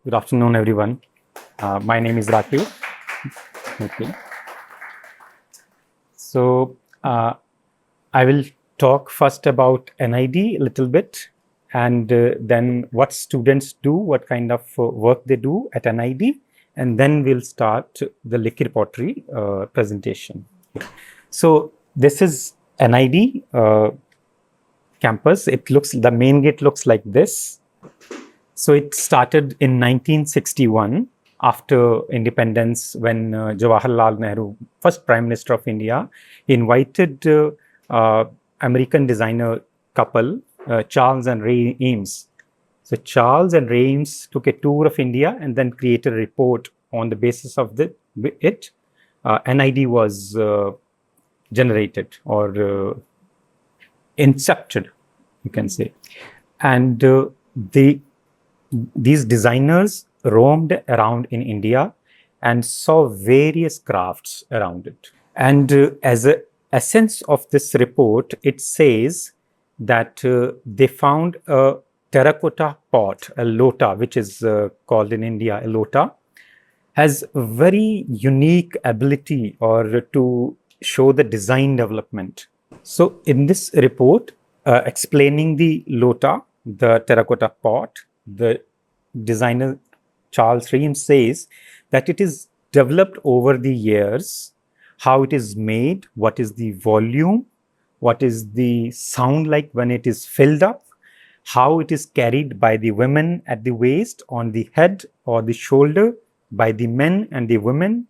Good afternoon, everyone. My name is Likir. Okay. So I will talk first about NID a little bit, and then what students do, what kind of work they do at NID, and then we'll start the Likir Pottery presentation. So this is NID campus. The main gate looks like this. So it started in 1961 after independence, when Jawaharlal Nehru, first Prime Minister of India, invited American designer couple, Charles and Ray Eames. So Charles and Ray Eames took a tour of India and then created a report. On the basis of it, NID was generated or incepted, you can say. And these designers roamed around in India and saw various crafts around it. And as an essence of this report, it says that they found a terracotta pot, a lota, which is called in India a lota, has very unique ability or to show the design development. So in this report, explaining the lota, the terracotta pot, the designer Charles Eames says that it is developed over the years, how it is made, what is the volume, what is the sound like when it is filled up, how it is carried by the women at the waist, on the head or the shoulder, by the men and the women,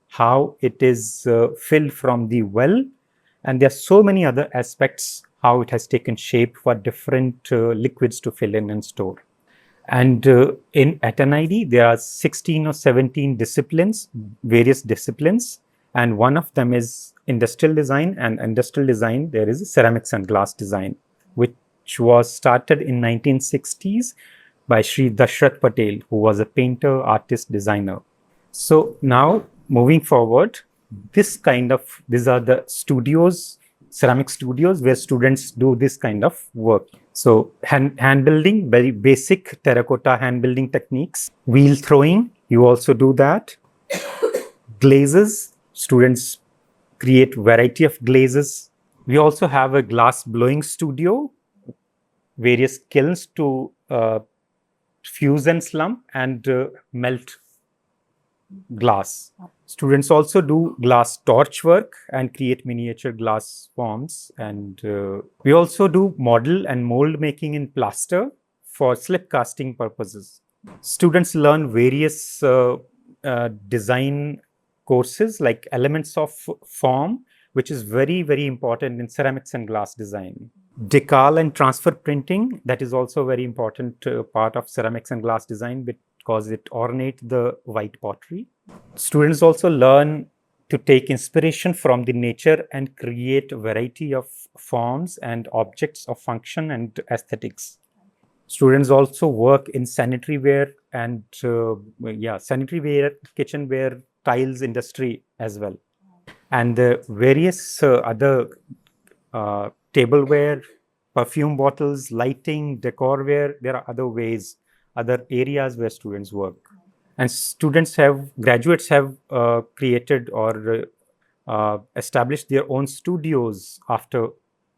how it is filled from the well, and there are so many other aspects, how it has taken shape for different liquids to fill in and store. And at NID, there are 16 or 17 disciplines, various disciplines, and one of them is industrial design. And industrial design, there is ceramics and glass design, which was started in 1960s by Sri Dashrath Patel, who was a painter, artist, designer. So now, moving forward, these are the studios, ceramic studios, where students do this kind of work. So hand building, very basic terracotta hand building techniques. Wheel throwing, you also do that. Glazes, students create variety of glazes. We also have a glass blowing studio, various kilns to fuse and slump and melt glass. Students also do glass torch work and create miniature glass forms. And we also do model and mold making in plaster for slip casting purposes. Students learn various design courses like elements of form, which is very, very important in ceramics and glass design. Decal and transfer printing, that is also a very important part of ceramics and glass design because it ornates the white pottery. Students also learn to take inspiration from the nature and create a variety of forms and objects of function and aesthetics. Students also work in sanitary ware and sanitary ware, kitchenware, tiles industry as well. And the various other tableware, perfume bottles, lighting, decorware, there are other areas where students work. And graduates have created or established their own studios after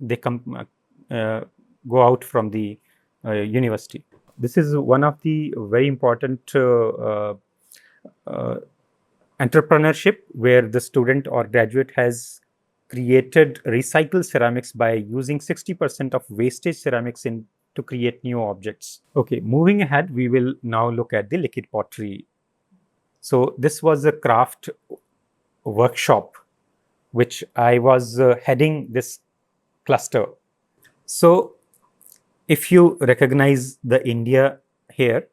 they go out from the university. This is one of the very important entrepreneurship where the student or graduate has created recycled ceramics by using 60% of wastage ceramics to create new objects. Okay, moving ahead, we will now look at the Likir pottery. So this was a craft workshop which I was heading this cluster. So if you recognize the India here,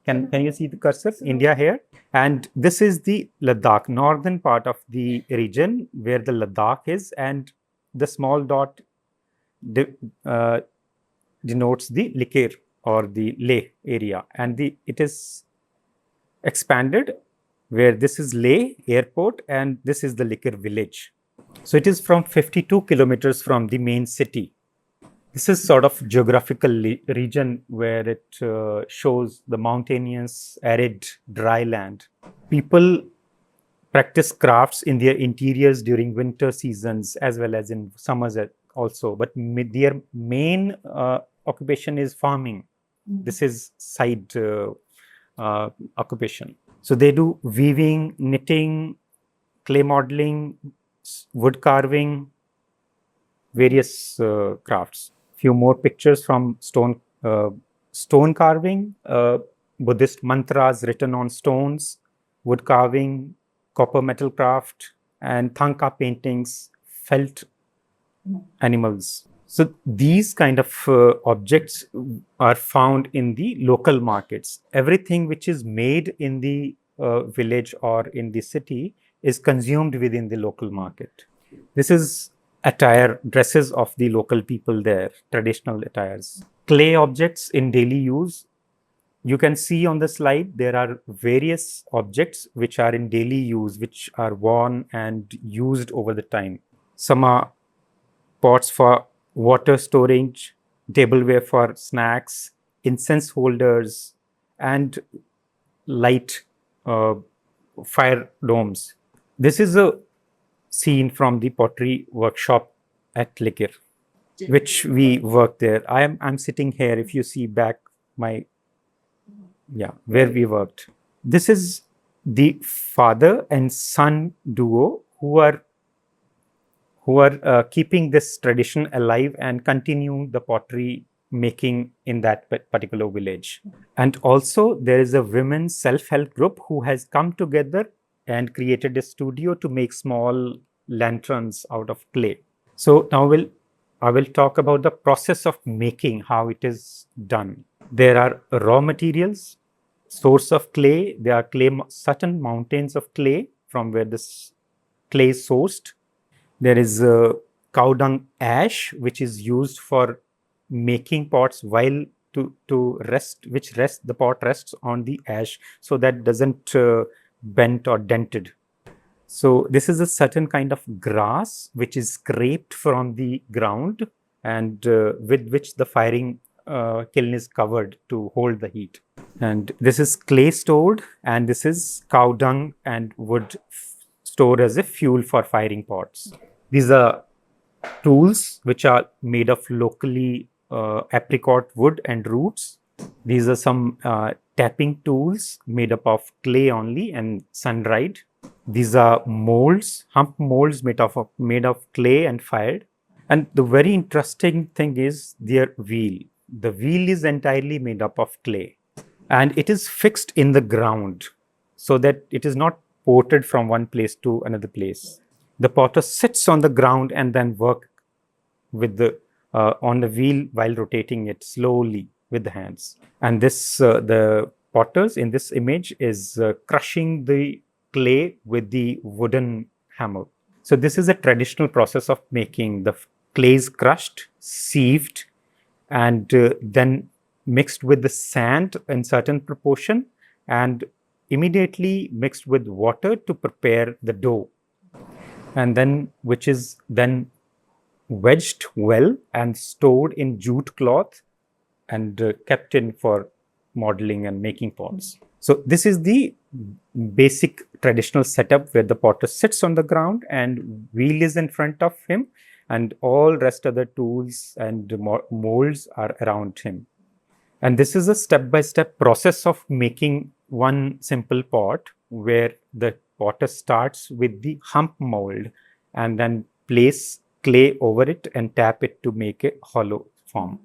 can you see the cursor? India here. And this is the Ladakh, northern part of the region where the Ladakh is, and the small dot denotes the Likir or the Leh area. And it is expanded where this is Leh airport and this is the Likir village. So it is from 52 kilometers from the main city. This is sort of geographical region where it shows the mountainous, arid, dry land. People practice crafts in their interiors during winter seasons as well as in summers also. But their main occupation is farming. This is side occupation. So they do weaving, knitting, clay modeling, wood carving, various crafts. Few more pictures from stone carving, Buddhist mantras written on stones, wood carving, copper metal craft, and thangka paintings, felt animals. So these kind of objects are found in the local markets. Everything which is made in the village or in the city is consumed within the local market. This is attire, dresses of the local people there, traditional attires. Clay objects in daily use. You can see on the slide, there are various objects which are in daily use, which are worn and used over the time. Some are pots for water storage, tableware for snacks, incense holders, and light fire domes. This is a scene from the pottery workshop at Likir, which we worked there. I'm sitting here. If you see back where we worked. This is the father and son duo who are keeping this tradition alive and continue the pottery making in that particular village. And also there is a women's self-help group who has come together and created a studio to make small lanterns out of clay. So now I will talk about the process of making, how it is done. There are raw materials, source of clay. There are certain mountains of clay from where this clay is sourced. There is cow dung ash, which is used for making pots while the pot rests on the ash, so that doesn't bent or dented. So this is a certain kind of grass which is scraped from the ground and with which the firing kiln is covered to hold the heat. And this is clay stored, and this is cow dung and wood stored as a fuel for firing pots. These are tools which are made of locally apricot wood and roots. These are some tapping tools made up of clay only and sun-dried. These are molds, hump molds made of clay and fired. And the very interesting thing is their wheel. The wheel is entirely made up of clay, and it is fixed in the ground so that it is not ported from one place to another place. The potter sits on the ground and then work with on the wheel while rotating it slowly with the hands. And this the potters in this image is crushing the clay with the wooden hammer. So this is a traditional process of making. The clay is crushed, sieved, and then mixed with the sand in certain proportion and immediately mixed with water to prepare the dough, and then which is then wedged well and stored in jute cloth and kept in for modeling and making pots. So this is the basic traditional setup where the potter sits on the ground and wheel is in front of him and all rest of the tools and molds are around him. And this is a step-by-step process of making one simple pot where the potter starts with the hump mold and then place clay over it and tap it to make a hollow form.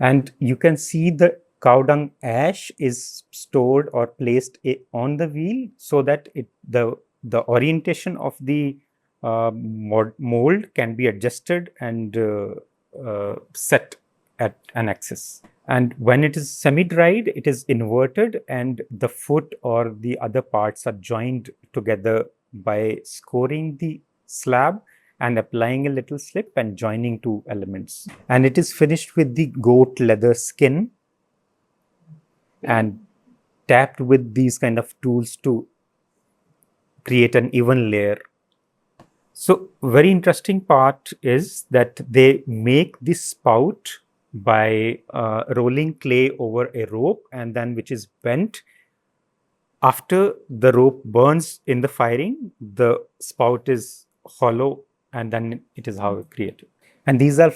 And you can see the cow dung ash is stored or placed on the wheel so that the orientation of the mold can be adjusted and set at an axis. And when it is semi-dried, it is inverted and the foot or the other parts are joined together by scoring the slab and applying a little slip and joining two elements. And it is finished with the goat leather skin and tapped with these kind of tools to create an even layer. So very interesting part is that they make this spout by rolling clay over a rope, and then which is bent. After the rope burns in the firing, the spout is hollow, and then it is how created. And these are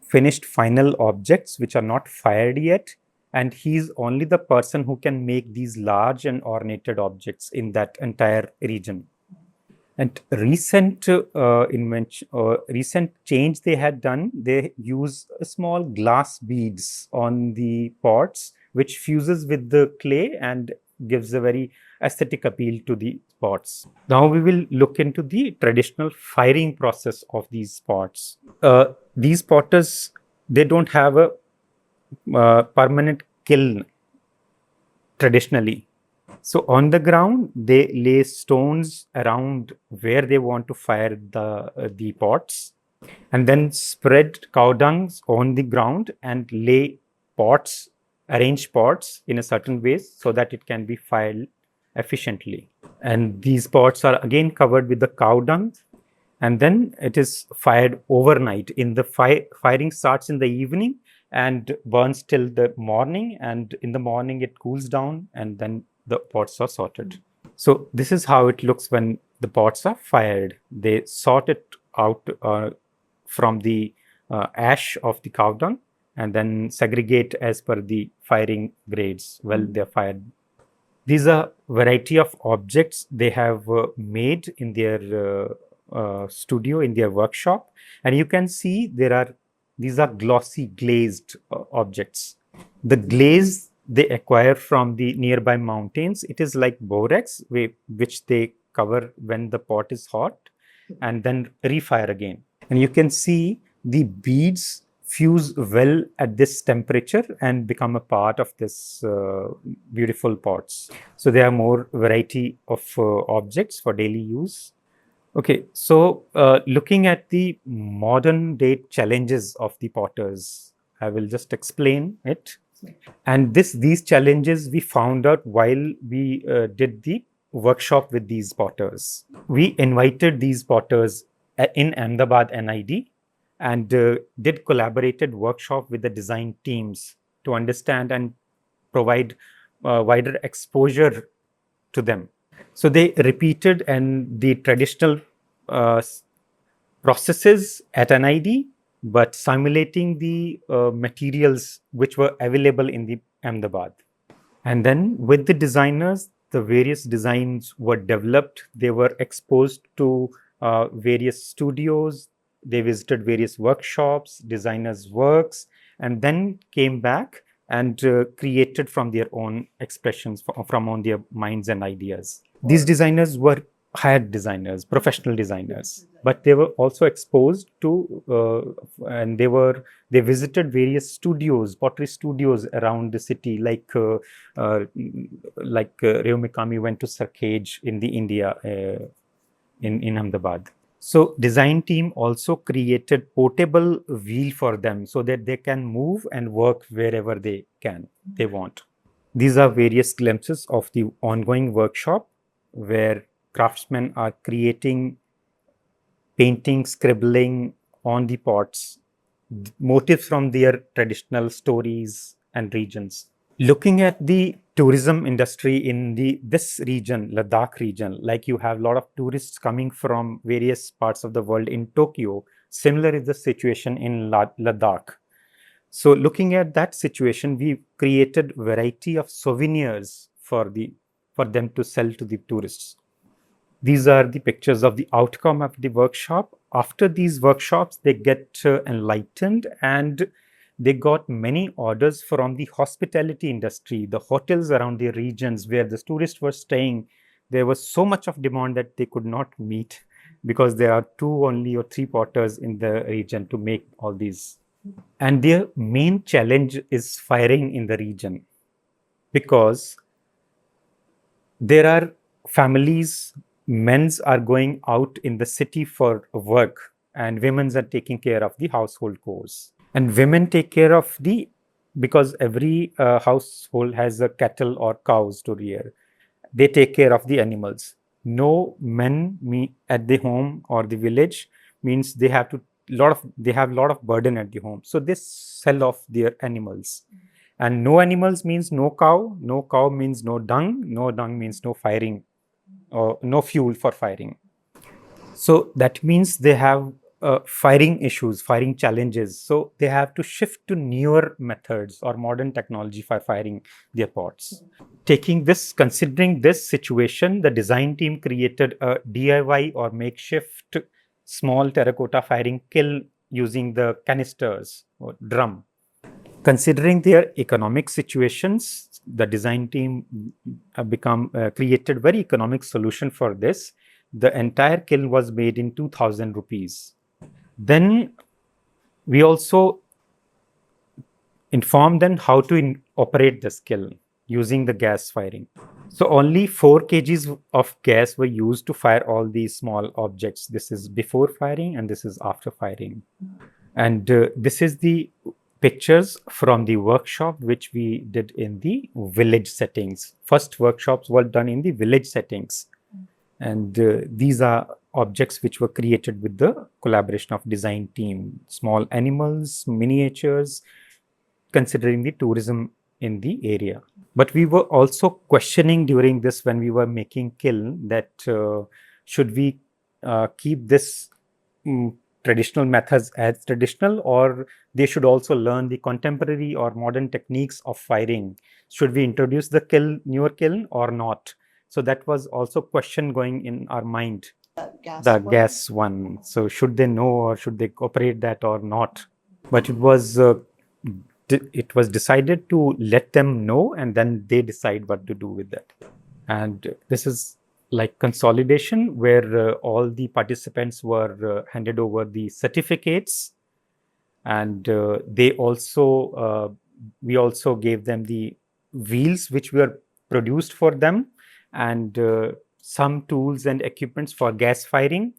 finished final objects which are not fired yet. And he's only the person who can make these large and ornated objects in that entire region. And recent change they had done, they use small glass beads on the pots, which fuses with the clay and gives a very aesthetic appeal to the pots. Now we will look into the traditional firing process of these pots. These potters, they don't have a permanent kiln traditionally. So on the ground, they lay stones around where they want to fire the pots, and then spread cow dungs on the ground and lay pots, arrange pots in a certain way so that it can be fired efficiently. And these pots are again covered with the cow dung, and then it is fired overnight. In the firing starts in the evening and burns till the morning, and in the morning it cools down, and then the pots are sorted. So this is how it looks when the pots are fired. They sort it out from the ash of the cow dung and then segregate as per the firing grades while they're fired. These are variety of objects they have made in their studio, in their workshop, and you can see these are glossy glazed objects. The glaze they acquire from the nearby mountains. It is like borax, which they cover when the pot is hot and then refire again. And you can see the beads fuse well at this temperature and become a part of this beautiful pots. So there are more variety of objects for daily use. Okay, so looking at the modern day challenges of the potters, I will just explain it. And these challenges we found out while we did the workshop with these potters. We invited these potters in Ahmedabad NID and did collaborated workshop with the design teams to understand and provide wider exposure to them. So they repeated and the traditional processes at NID, but simulating the materials which were available in the Ahmedabad. And then with the designers, the various designs were developed. They were exposed to various studios. They visited various workshops, designers' works, and then came back and created from their own expressions, from on their minds and ideas. These designers were hired designers, professional designers, but they were also exposed to and they visited various studios, pottery studios around the city, like Reo Mikami went to Sarkhej in the India in Ahmedabad. So design team also created portable wheel for them so that they can move and work wherever they want. These are various glimpses of the ongoing workshop where craftsmen are creating, painting, scribbling on the pots, motifs from their traditional stories and regions. Looking at the tourism industry in this region, Ladakh region, like you have a lot of tourists coming from various parts of the world in Tokyo, similar is the situation in Ladakh. So looking at that situation, we created variety of souvenirs for them to sell to the tourists. These are the pictures of the outcome of the workshop. After these workshops, they get enlightened and they got many orders from the hospitality industry, the hotels around the regions where the tourists were staying. There was so much of demand that they could not meet because there are 2 only or 3 potters in the region to make all these. And their main challenge is firing in the region because there are families, men's are going out in the city for work and women's are taking care of the household chores. And women take care of because every household has a cattle or cows to rear. They take care of the animals. No men at the home or the village means they have to they have a lot of burden at the home, so they sell off their animals. And no animals means no cow, no cow means no dung, no dung means no firing or no fuel for firing. So that means they have firing issues, firing challenges. So they have to shift to newer methods or modern technology for firing their pots. Considering this situation, the design team created a DIY or makeshift small terracotta firing kiln using the canisters or drum. Considering their economic situations, the design team created very economic solution for this. The entire kiln was made in 2000 rupees. Then we also informed them how to operate this kiln using the gas firing. So only 4 kgs of gas were used to fire all these small objects. This is before firing and this is after firing. And this is the pictures from the workshop which we did in the village settings. First workshops were done in the village settings. And these are objects which were created with the collaboration of design team, small animals, miniatures, considering the tourism in the area. But we were also questioning during this when we were making kiln that should we keep this traditional methods as traditional, or they should also learn the contemporary or modern techniques of firing. Should we introduce the newer kiln or not? So that was also a question going in our mind. The gas one. So should they know or should they operate that or not? But it was decided to let them know and then they decide what to do with that. And this is like consolidation where all the participants were handed over the certificates, and we also gave them the wheels which were produced for them, and some tools and equipments for gas firing,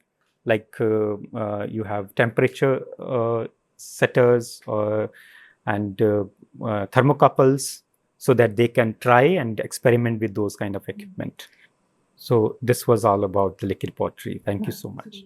like you have temperature setters and thermocouples, so that they can try and experiment with those kind of equipment. So this was all about the Likir pottery. Thank you so much.